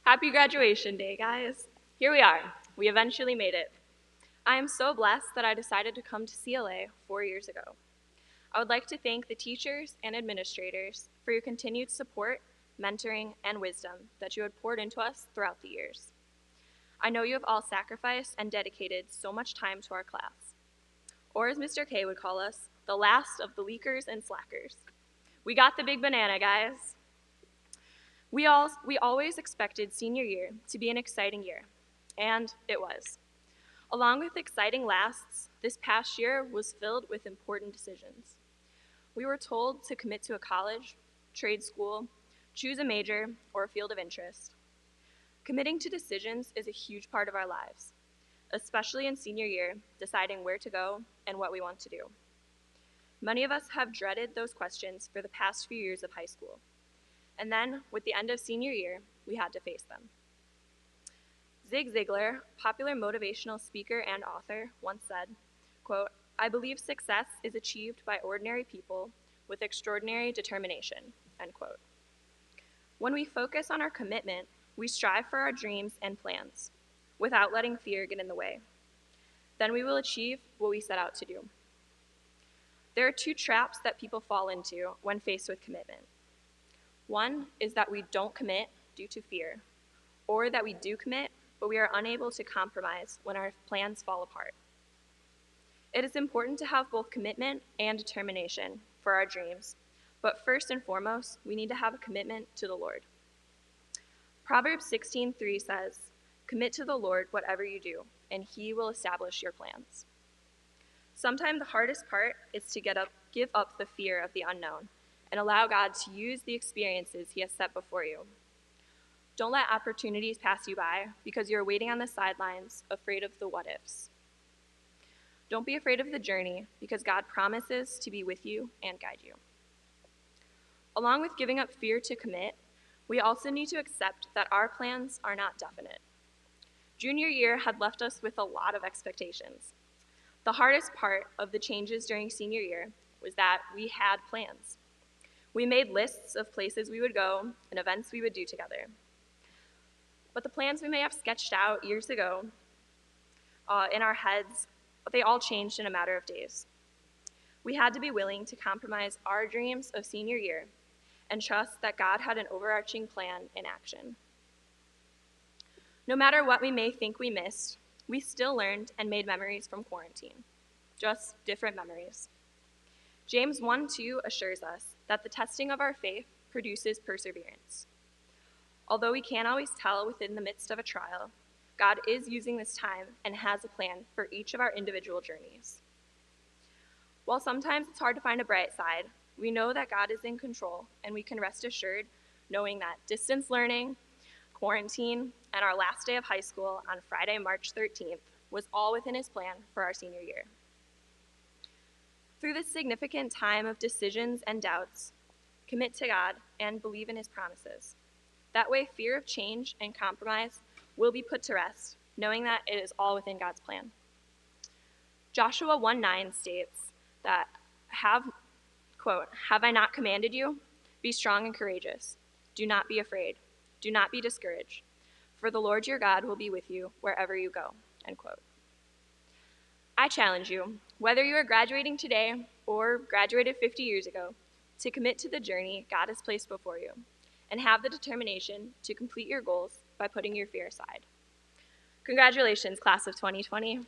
Happy graduation day, guys. Here we are. We eventually made it. I am so blessed that I decided to come to CLA 4 years ago. I would like to thank the teachers and administrators for your continued support, mentoring, and wisdom that you had poured into us throughout the years. I know you have all sacrificed and dedicated so much time to our class. Or as Mr. K would call us, the last of the leakers and slackers. We got the big banana, guys. We always expected senior year to be an exciting year, and it was. Along with exciting lasts, this past year was filled with important decisions. We were told to commit to a college, trade school, choose a major, or a field of interest. Committing to decisions is a huge part of our lives, especially in senior year, deciding where to go and what we want to do. Many of us have dreaded those questions for the past few years of high school. And then, with the end of senior year, we had to face them. Zig Ziglar, popular motivational speaker and author, once said, quote, "I believe success is achieved by ordinary people with extraordinary determination," end quote. When we focus on our commitment, we strive for our dreams and plans, without letting fear get in the way. Then we will achieve what we set out to do. There are two traps that people fall into when faced with commitment. One is that we don't commit due to fear, or that we do commit, but we are unable to compromise when our plans fall apart. It is important to have both commitment and determination for our dreams, but first and foremost, we need to have a commitment to the Lord. Proverbs 16:3 says, "Commit to the Lord whatever you do, and he will establish your plans." Sometimes the hardest part is to give up the fear of the unknown and allow God to use the experiences he has set before you. Don't let opportunities pass you by because you're waiting on the sidelines, afraid of the what-ifs. Don't be afraid of the journey because God promises to be with you and guide you. Along with giving up fear to commit, we also need to accept that our plans are not definite. Junior year had left us with a lot of expectations. The hardest part of the changes during senior year was that we had plans. We made lists of places we would go and events we would do together. But the plans we may have sketched out years ago in our heads, they all changed in a matter of days. We had to be willing to compromise our dreams of senior year and trust that God had an overarching plan in action. No matter what we may think we missed, we still learned and made memories from quarantine, just different memories. James 1:2 assures us that the testing of our faith produces perseverance. Although we can't always tell within the midst of a trial, God is using this time and has a plan for each of our individual journeys. While sometimes it's hard to find a bright side, we know that God is in control, and we can rest assured knowing that distance learning, quarantine, and our last day of high school on Friday, March 13th was all within his plan for our senior year. Through this significant time of decisions and doubts, commit to God and believe in his promises. That way, fear of change and compromise will be put to rest, knowing that it is all within God's plan. Joshua 1:9 states that, quote, "Have I not commanded you? Be strong and courageous. Do not be afraid. Do not be discouraged. For the Lord your God will be with you wherever you go," end quote. I challenge you, whether you are graduating today or graduated 50 years ago, to commit to the journey God has placed before you and have the determination to complete your goals by putting your fear aside. Congratulations, class of 2020.